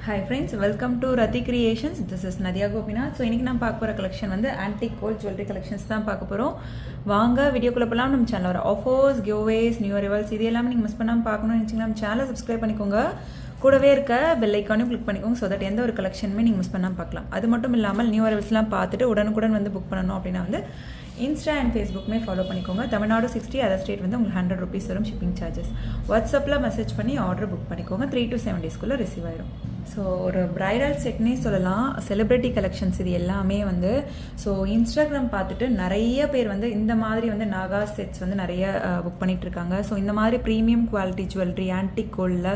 Hi friends, welcome to Rati Creations. This is Nadia Gopinath. So இன்னைக்கு நான் பார்க்க போற கலெக்ஷன் வந்து antique gold jewelry collections தான் பார்க்க போறோம். வாங்க வீடியோக்குள்ள போலாம். நம்ம சேனல்ல வர ஆஃபர்ஸ், giveaways, நியூ அரைவல்ஸ் இது எல்லாமே நீங்க மிஸ் பண்ணாம பார்க்கணும்னு நினைச்சீங்கன்னா நம்ம சேனலை சப்ஸ்கிரைப் பண்ணிக்கோங்க. கூடவே இருக்க பெல் ஐகானையும் கிளிக் பண்ணிக்கோங்க so that எந்த ஒரு கலெக்ஷனுமே நீங்க மிஸ் பண்ணாம பார்க்கலாம். அது மட்டும் இல்லாமல் நியூ அரைவல்ஸ்லாம் பார்த்துட்டு உடனுக்குடன் வந்து புக் பண்ணணும் அப்படின்னா வந்து இன்ஸ்டா அண்ட் ஃபேஸ்புக்குமே ஃபாலோ பண்ணிக்கோங்க. தமிழ்நாடு 60, அதர் ஸ்டேட் வந்து உங்களுக்கு ₹100 வரும் ஷிப்பிங் சார்ஜஸ். வாட்ஸ்அப்பில் மெசேஜ் பண்ணி ஆர்டர் புக் பண்ணிக்கோங்க. 3 to 7 daysக்குள்ளே ரிசீவ் ஆயிடும். ஸோ ஒரு ப்ரைடல் செட்னே சொல்லலாம். செலிப்ரிட்டி கலெக்ஷன்ஸ் இது எல்லாமே வந்து ஸோ இன்ஸ்டாகிராம் பார்த்துட்டு நிறைய பேர் வந்து இந்த மாதிரி வந்து நாகா செட்ஸ் வந்து நிறைய புக் பண்ணிட்டு இருக்காங்க. ஸோ இந்த மாதிரி ப்ரீமியம் குவாலிட்டி ஜுவல்லரி ஆன்டிக் கோல்டில்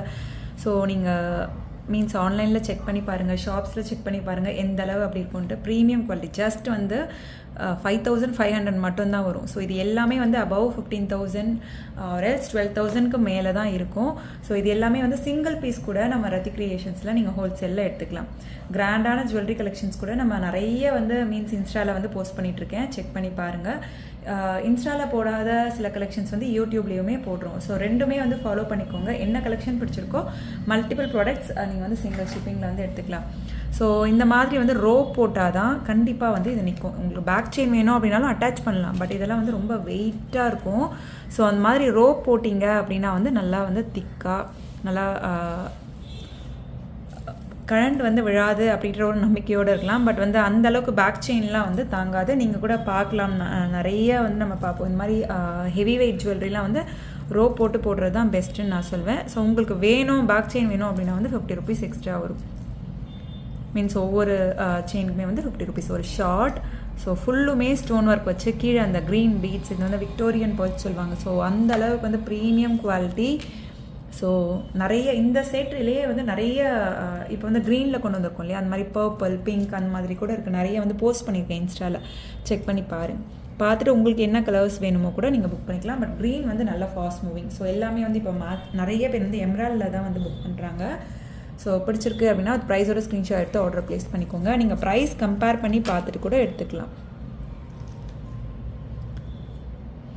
ஸோ நீங்கள் மீன்ஸ் ஆன்லைனில் செக் பண்ணி பாருங்கள், ஷாப்ஸில் செக் பண்ணி பாருங்கள் எந்த அளவு அப்படி இருக்கும்ட்டு. ப்ரீமியம் குவாலிட்டி ஜஸ்ட் வந்து 5500 மட்டும்தான் வரும். ஸோ இது எல்லாமே வந்து அபவ் 15,000 எல்ஸ் 12,000க்கு மேலே தான் இருக்கும். ஸோ இது எல்லாமே வந்து சிங்கிள் பீஸ் கூட நம்ம ரத்தி கிரியேஷன்ஸில் நீங்கள் ஹோல்சேலில் எடுத்துக்கலாம். கிராண்டான ஜுவல்லரி கலெக்ஷன்ஸ் கூட நம்ம நிறைய வந்து மீன்ஸ் இன்ஸ்டாவில் வந்து போஸ்ட் பண்ணிகிட்ருக்கேன், செக் பண்ணி பாருங்கள். இன்ஸ்டாவில் போடாத சில கலெக்ஷன்ஸ் வந்து யூடியூப்லேயுமே போடுறோம். ஸோ ரெண்டுமே வந்து ஃபாலோ பண்ணிக்கோங்க. என்ன கலெக்ஷன் பிடிச்சிருக்கோ மல்டிபிள் ப்ராடக்ட்ஸ் நீங்கள் வந்து சிங்கிள் ஷிப்பிங்கில் வந்து எடுத்துக்கலாம். ஸோ இந்த மாதிரி வந்து ரோப் போட்டால் தான் கண்டிப்பாக வந்து இது நிற்கும். உங்களுக்கு பேக் செயின் வேணும் அப்படின்னாலும் அட்டாச் பண்ணலாம், பட் இதெல்லாம் வந்து ரொம்ப வெயிட்டாக இருக்கும். ஸோ அந்த மாதிரி ரோப் போட்டிங்க அப்படின்னா வந்து நல்லா வந்து திக்காக நல்லா கரண்ட் வந்து விழாது அப்படின்ற ஒரு நம்பிக்கையோடு இருக்கலாம். பட் வந்து அந்த அளவுக்கு பேக் செயின்லாம் வந்து தாங்காது. நீங்கள் கூட பார்க்கலாம், நிறைய வந்து நம்ம பார்ப்போம் இந்த மாதிரி ஹெவி வெயிட் ஜுவல்லரிலாம் வந்து ரோப் போட்டு போடுறது தான் பெஸ்ட்டுன்னு நான் சொல்வேன். ஸோ உங்களுக்கு வேணும் பேக் செயின் வேணும் அப்படின்னா வந்து ₹50 எக்ஸ்ட்ரா வரும். மீன்ஸ் ஒவ்வொரு செயினுக்குமே வந்து ₹50 ஒரு ஷார்ட். ஸோ ஃபுல்லுமே ஸ்டோன் ஒர்க் வச்சு கீழே அந்த க்ரீன் பீட்ஸ் இது வந்து விக்டோரியன் பர்ல்ஸ் சொல்லுவாங்க. ஸோ அந்த அளவுக்கு வந்து ப்ரீமியம் குவாலிட்டி. ஸோ நிறைய இந்த செட்லேயே வந்து நிறைய இப்போ வந்து க்ரீனில் கொண்டு வந்திருக்கோம் இல்லையா, அந்த மாதிரி பர்பிள் பிங்க் அந்த மாதிரி கூட இருக்குது. நிறைய வந்து போஸ்ட் பண்ணியிருக்கேன் இன்ஸ்டாவில், செக் பண்ணி பாருங்கள். பார்த்துட்டு உங்களுக்கு என்ன கலர்ஸ் வேணுமோ கூட நீங்கள் புக் பண்ணிக்கலாம். பட் க்ரீன் வந்து நல்லா ஃபாஸ்ட் மூவிங். ஸோ எல்லாமே வந்து இப்போ நிறைய பேர் வந்து எம்ரால்டில் தான் வந்து புக் பண்ணுறாங்க. ஸோ பிடிச்சிருக்கு அப்படின்னா அது ப்ரைஸோட ஸ்க்ரீன்ஷாட் எடுத்து ஆர்டர் ப்ளேஸ் பண்ணிக்கோங்க. நீங்கள் ப்ரைஸ் கம்பேர் பண்ணி பார்த்துட்டு கூட எடுத்துக்கலாம்.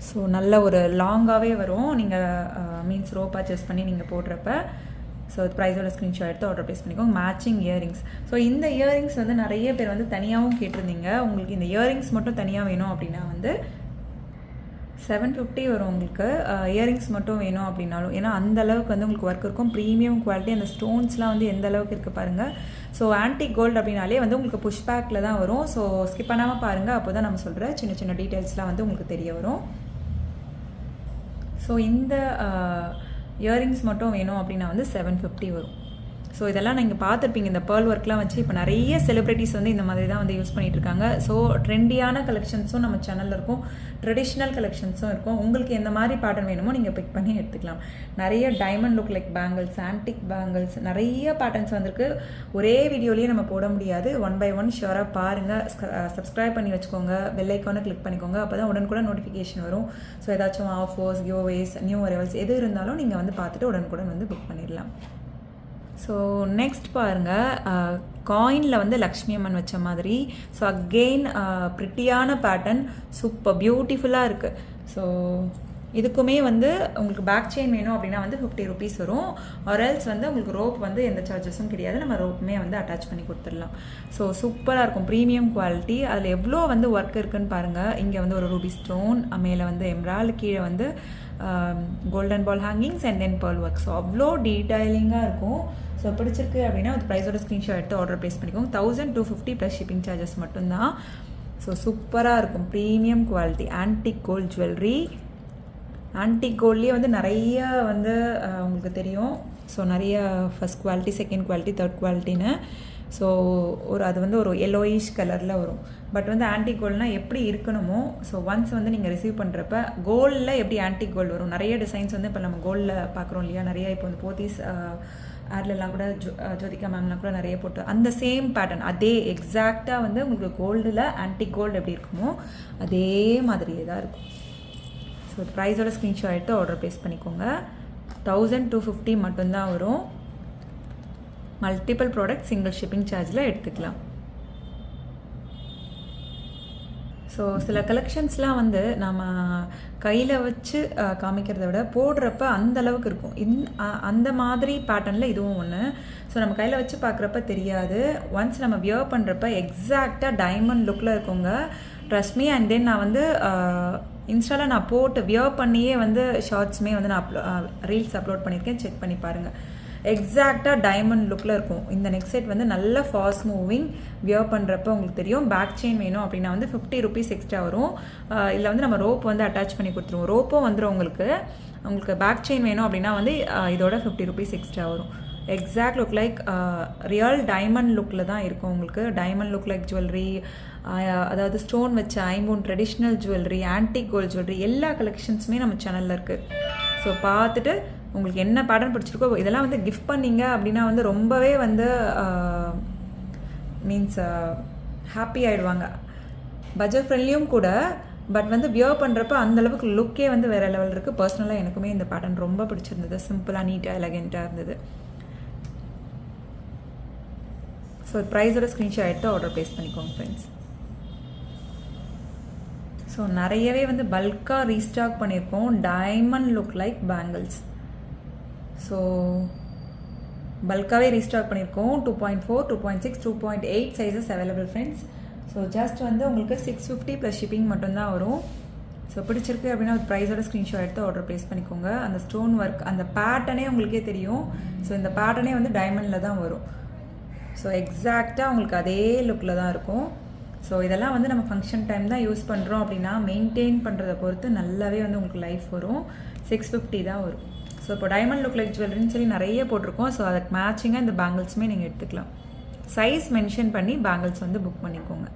ஸோ நல்ல ஒரு லாங்காகவே வரும் நீங்கள் மீன்ஸ் ரோ பர்ச்சேஸ் பண்ணி நீங்கள் போடுறப்ப. ஸோ அது ப்ரைஸோட ஸ்க்ரீன்ஷாட் எடுத்து ஆர்டர் ப்ளேஸ் பண்ணிக்கோங்க. Matching earrings. ஸோ இந்த இயரிங்ஸ் வந்து நிறைய பேர் வந்து தனியாகவும் கேட்டிருந்தீங்க. உங்களுக்கு இந்த இயரிங்ஸ் மட்டும் தனியாக வேணும் அப்படின்னா வந்து $750 வரும் உங்களுக்கு. இயரிங்ஸ் மட்டும் வேணும் அப்படின்னாலும், ஏன்னா அந்த அளவுக்கு வந்து உங்களுக்கு ஒர்க் இருக்கும். Premium quality. அந்த ஸ்டோன்ஸ்லாம் வந்து எந்த அளவுக்கு இருக்குது பாருங்கள். ஸோ ஆன்டிக் கோல்டு அப்படின்னாலே வந்து உங்களுக்கு புஷ் பேக்கில் தான் வரும். ஸோ ஸ்கிப் பண்ணாமல் பாருங்கள், அப்போ தான் நம்ம சொல்கிற சின்ன சின்ன டீட்டெயில்ஸ்லாம் வந்து உங்களுக்கு தெரிய வரும். ஸோ இந்த இயரிங்ஸ் மட்டும் வேணும் அப்படின்னா வந்து $750 வரும். ஸோ இதெல்லாம் நீங்கள் பார்த்துருப்பீங்க, இந்த பேர்ல் ஒர்க்லாம் வச்சு இப்போ நிறைய செலிப்ரிட்டிஸ் வந்து இந்த மாதிரி தான் வந்து யூஸ் பண்ணிகிட்டு இருக்காங்க. ஸோ ட்ரெண்டியான கலெக்ஷன்ஸும் நம்ம சேனலில் இருக்கும், ட்ரெடிஷ்னல் கலெக்ஷன்ஸும் இருக்கும். உங்களுக்கு எந்த மாதிரி பேட்டர்ன் வேணுமோ நீங்கள் பிக் பண்ணி எடுத்துக்கலாம். நிறைய diamond look like bangles, antique bangles, நிறைய பேட்டர்ன்ஸ் வந்திருக்கு. ஒரே வீடியோலேயே நம்ம போட முடியாது. 1 by 1 ஷியோராக பாருங்கள். சப்ஸ்கிரைப் பண்ணி வச்சுக்கோங்க, பெல் ஐக்கானை கிளிக் பண்ணிக்கோங்க. அப்போ தான் உடனுக்குடன் நோட்டிஃபிகேஷன் வரும். ஸோ ஏதாச்சும் ஆஃபர்ஸ், கிவ்அவேஸ், நியூ அரைவல்ஸ் எது இருந்தாலும் நீங்கள் வந்து பார்த்துட்டு உடனுக்குடன் வந்து புக் பண்ணிடலாம். ஸோ நெக்ஸ்ட் பாருங்கள், காயினில் வந்து லக்ஷ்மி அம்மன் வச்ச மாதிரி. ஸோ அகெயின் ப்ரிட்டியான பேட்டர்ன், சூப்பர் பியூட்டிஃபுல்லாக இருக்குது. ஸோ இதுக்குமே வந்து உங்களுக்கு பேக் செயின் வேணும் அப்படின்னா வந்து ₹50 வரும். ஆர்எல்ஸ் வந்து உங்களுக்கு ரோப் வந்து எந்த சார்ஜஸும் கிடையாது, நம்ம ரோப்புமே வந்து அட்டாச் பண்ணி கொடுத்துடலாம். ஸோ சூப்பராக இருக்கும், ப்ரீமியம் குவாலிட்டி. அதில் எவ்வளோ வந்து ஒர்க் இருக்குன்னு பாருங்கள். இங்கே வந்து ஒரு ரூபி ஸ்டோன், மேலே வந்து எம்ரால்டு, கீழே வந்து golden ball hangings and then pearl work. So அவ்வளோ டீடைலிங்காக இருக்கும். ஸோ பிடிச்சிருக்கு அப்படின்னா அது ப்ரைஸோட ஸ்க்ரீன்ஷாட் எடுத்து ஆர்டர் ப்ளேஸ் பண்ணிக்கோங்க. 1250 ப்ளஸ் ஷிப்பிங் சார்ஜஸ் மட்டும்தான். ஸோ சூப்பராக இருக்கும், premium quality antique gold jewellery. Antique கோல்ட்லேயே வந்து நிறைய வந்து உங்களுக்கு தெரியும். ஸோ நிறைய first quality, second quality, third குவாலிட்டின்னு. ஸோ அது வந்து ஒரு எல்லோயிஷ் கலரில் வரும். பட் வந்து ஆன்டிக் கோல்ட்னால் எப்படி இருக்கணுமோ, ஸோ ஒன்ஸ் வந்து நீங்கள் ரிசீவ் பண்ணுறப்ப கோல்டில் எப்படி ஆன்டிக் கோல்டு வரும், நிறைய டிசைன்ஸ் வந்து இப்போ நம்ம கோல்டில் பார்க்குறோம் இல்லையா, நிறைய இப்போ வந்து போத்தீஸ் ஆட்லெலாம் கூட ஜோதிகா மேம்லாம் கூட நிறைய போட்டு அந்த சேம் பேட்டர்ன் அதே எக்ஸாக்டாக வந்து உங்களுக்கு கோல்டில் ஆன்டிக் கோல்டு எப்படி இருக்குமோ அதே மாதிரியே தான் இருக்கும். ஸோ ப்ரைஸோட ஸ்க்ரீன்ஷாட் எடுத்து ஆர்டர் ப்ளேஸ் பண்ணிக்கோங்க. 1250 மட்டும்தான் வரும். மல்டிபிள் ப்ராடக்ட் சிங்கிள் ஷிப்பிங் சார்ஜில் எடுத்துக்கலாம். ஸோ சில கலெக்ஷன்ஸ்லாம் வந்து நம்ம கையில் வச்சு காமிக்கிறத விட போடுறப்ப அந்த அளவுக்கு இருக்கும். அந்த மாதிரி பேட்டர்னில் இதுவும் ஒன்று. ஸோ நம்ம கையில் வச்சு பார்க்குறப்ப தெரியாது. ஒன்ஸ் நம்ம வியர் பண்ணுறப்ப எக்ஸாக்டாக டைமண்ட் லுக்கில் இருக்குங்க. Trust me. அண்ட் தென் நான் வந்து இன்ஸ்டாவில் நான் போட்டு வியர் பண்ணியே வந்து ஷார்ட்ஸுமே வந்து நான் ரீல்ஸ் அப்லோட் பண்ணியிருக்கேன், செக் பண்ணி பாருங்கள். எக்ஸாக்டாக டைமண்ட் லுக்கில் இருக்கும். இந்த நெக் செட் வந்து நல்ல ஃபாஸ்ட் மூவிங். வியர் பண்ணுறப்ப உங்களுக்கு தெரியும். பேக் செயின் வேணும் அப்படின்னா வந்து 50 rupees எக்ஸ்ட்ரா வரும். இதில் வந்து நம்ம ரோப் வந்து அட்டாச் பண்ணி கொடுத்துருவோம். ரோப்பும் வந்துடும் உங்களுக்கு பேக் செயின் வேணும் அப்படின்னா வந்து இதோட 50 rupees எக்ஸ்ட்ரா வரும். Exact look like real diamond லுக்கில் தான் இருக்கும் உங்களுக்கு. டைமண்ட் லுக் லைக் ஜுவல்லரி, அதாவது ஸ்டோன் வச்ச ஐம்பூன் traditional jewellery, antique gold jewellery, எல்லா கலெக்ஷன்ஸுமே நம்ம சேனலில் இருக்குது. ஸோ பார்த்துட்டு உங்களுக்கு என்ன பேட்டர்ன் பிடிச்சிருக்கோ இதெல்லாம் வந்து கிஃப்ட் பண்ணிங்க அப்படின்னா வந்து ரொம்பவே வந்து மீன்ஸ் ஹாப்பி ஆகிடுவாங்க. பட்ஜெட் ஃப்ரெண்ட்லியும் கூட. பட் வந்து வியர் பண்ணுறப்ப அந்தளவுக்கு லுக்கே வந்து வேறு லெவல் இருக்குது. பர்சனலாக எனக்குமே இந்த பேட்டர்ன் ரொம்ப பிடிச்சிருந்தது. சிம்பிளாக, நீட்டாக, எலகெண்ட்டாக இருந்தது. ஸோ ப்ரைஸோட ஸ்க்ரீன்ஷாட் எடுத்து ஆர்டர் ப்ளேஸ் பண்ணிக்கோங்க ஃப்ரெண்ட்ஸ். ஸோ நிறையவே வந்து பல்காக ரீஸ்டாக் பண்ணியிருக்கோம் diamond look like bangles. So பல்காகவே ரீஸ்டாக் பண்ணியிருக்கோம். 2.4, 2.6, 2.8 sizes available friends. So just வந்து உங்களுக்கு 650 ப்ளஸ் ஷிப்பிங் மட்டும்தான் வரும். ஸோ பிடிச்சிருக்கு அப்படின்னா ஒரு ப்ரைஸோட ஸ்க்ரீன்ஷாட் எடுத்து ஆர்டர் ப்ளேஸ் பண்ணிக்கோங்க. அந்த ஸ்டோன் ஒர்க், அந்த பேட்டர்னே உங்களுக்கே தெரியும். ஸோ இந்த பேட்டர்னே வந்து டைமண்டில் தான் வரும். ஸோ எக்ஸாக்டாக உங்களுக்கு அதே லுக்கில் தான் இருக்கும். ஸோ இதெல்லாம் வந்து நம்ம ஃபங்க்ஷன் டைம் தான் யூஸ் பண்ணுறோம் அப்படின்னா மெயின்டைன் பண்ணுறதை பொறுத்து நல்லாவே வந்து உங்களுக்கு லைஃப் வரும். 650 தான் வரும். ஸோ இப்போ டைமண்ட் லுக் லைக் ஜுவல்லரின்னு சொல்லி நிறைய போட்டிருக்கோம். ஸோ அதுக்கு மேட்சிங்காக இந்த பேங்கிள்ஸுமே நீங்கள் எடுத்துக்கலாம். சைஸ் மென்ஷன் பண்ணி பேங்கிள்ஸ் வந்து புக் பண்ணிக்கோங்க.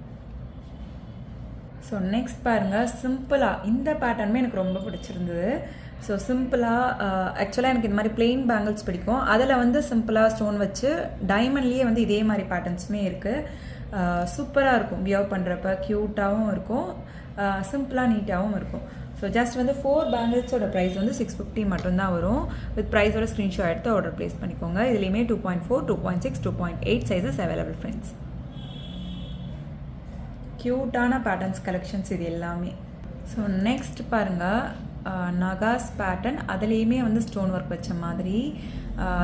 ஸோ நெக்ஸ்ட் பாருங்கள், சிம்பிளாக இந்த பேட்டர்னுமே எனக்கு ரொம்ப பிடிச்சிருந்தது. ஸோ சிம்பிளாக ஆக்சுவலாக எனக்கு இந்த மாதிரி பிளெயின் பேங்கிள்ஸ் பிடிக்கும். அதில் வந்து சிம்பிளாக ஸ்டோன் வச்சு டைமண்ட்லேயே வந்து இதே மாதிரி பேட்டர்ன்ஸுமே இருக்குது. சூப்பராக இருக்கும். வியர் பண்ணுறப்ப க்யூட்டாகவும் இருக்கும், சிம்பிளாக நீட்டாகவும் இருக்கும். ஸோ ஜஸ்ட் வந்து 4 பேங்கிள்ஸோட ப்ரைஸ் வந்து 650 மட்டும்தான் வரும். வித் ப்ரைஸோட ஸ்க்ரீன்ஷாட் எடுத்து ஆர்டர் ப்ளேஸ் பண்ணிக்கோங்க. இதுலேயுமே 2.4, 2.6, 2.8 சைஸஸ் அவைலபிள் ஃப்ரெண்ட்ஸ். க்யூட்டான பேட்டர்ன்ஸ் கலெக்ஷன்ஸ் இது எல்லாமே. ஸோ நெக்ஸ்ட் பாருங்கள், நகாஸ் பேட்டர்ன். அதுலேயுமே வந்து ஸ்டோன் ஒர்க் வச்ச மாதிரி,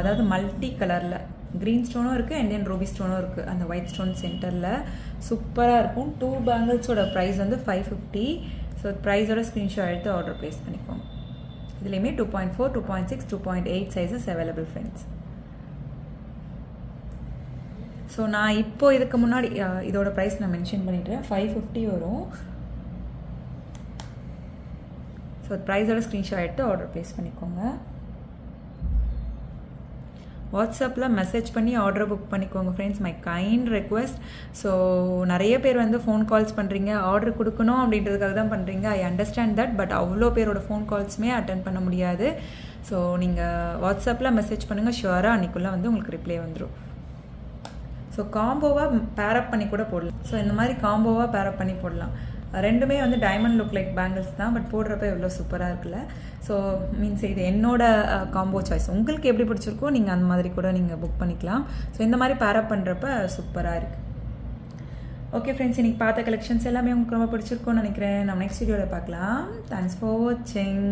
அதாவது மல்டி கலரில் க்ரீன் ஸ்டோனும் இருக்குது அண்ட் தென் ரூபி ஸ்டோனும் இருக்குது. அந்த ஒயிட் ஸ்டோன் சென்டரில் சூப்பராக இருக்கும். 2 பேங்கிள்ஸோட ப்ரைஸ் வந்து 550. ஸோ ப்ரைஸோட ஸ்க்ரீன்ஷாட் எடுத்து ஆர்டர் ப்ளேஸ் பண்ணிக்கோங்க. இதுலேயுமே 2.4, 2.6, 2.8 சைஸஸ் அவைலபிள் ஃப்ரெண்ட்ஸ். ஸோ நான் இப்போது இதுக்கு முன்னாடி இதோட ப்ரைஸ் நான் மென்ஷன் பண்ணிடுறேன். 550 வரும். ஸோ ப்ரைஸோட ஸ்க்ரீன்ஷாட் எடுத்து ஆர்டர் ப்ளேஸ் பண்ணிக்கோங்க. வாட்ஸ்அப்பில் மெசேஜ் பண்ணி ஆர்டர் புக் பண்ணிக்கோங்க friends. My kind request. So நிறைய பேர் வந்து ஃபோன் கால்ஸ் பண்ணுறீங்க, ஆர்டர் கொடுக்கணும் அப்படின்றதுக்காக தான் பண்ணுறீங்க. I understand that. பட் அவ்வளோ பேரோட ஃபோன் கால்ஸுமே அட்டன் பண்ண முடியாது. ஸோ நீங்கள் வாட்ஸ்அப்பில் மெசேஜ் பண்ணுங்கள். ஷுவராக அன்றைக்குள்ளே வந்து உங்களுக்கு ரிப்ளை வந்துடும். ஸோ காம்போவாக பேரப் பண்ணி கூட போடலாம். ஸோ இந்த மாதிரி காம்போவாக பேரப் பண்ணி போடலாம். ரெண்டுமே வந்து டைமண்ட் லுக் லைக் பேங்கிள்ஸ் தான். பட் போடுறப்ப எவ்வளோ சூப்பராக இருக்குல்ல. ஸோ மீன்ஸ் இது என்னோட காம்போ சாய்ஸ். உங்களுக்கு எப்படி பிடிச்சிருக்கோ நீங்கள் அந்த மாதிரி கூட நீங்கள் புக் பண்ணிக்கலாம். ஸோ இந்த மாதிரி பேரப் பண்ணுறப்ப சூப்பராக இருக்குது. ஓகே ஃப்ரெண்ட்ஸ், இன்றைக்கி பார்த்த கலெக்ஷன்ஸ் எல்லாமே உங்களுக்கு ரொம்ப பிடிச்சிருக்கோன்னு நினைக்கிறேன். நம்ம நெக்ஸ்ட் வீடியோவில் பார்க்கலாம். தேங்க்ஸ் ஃபார் வாட்சிங்.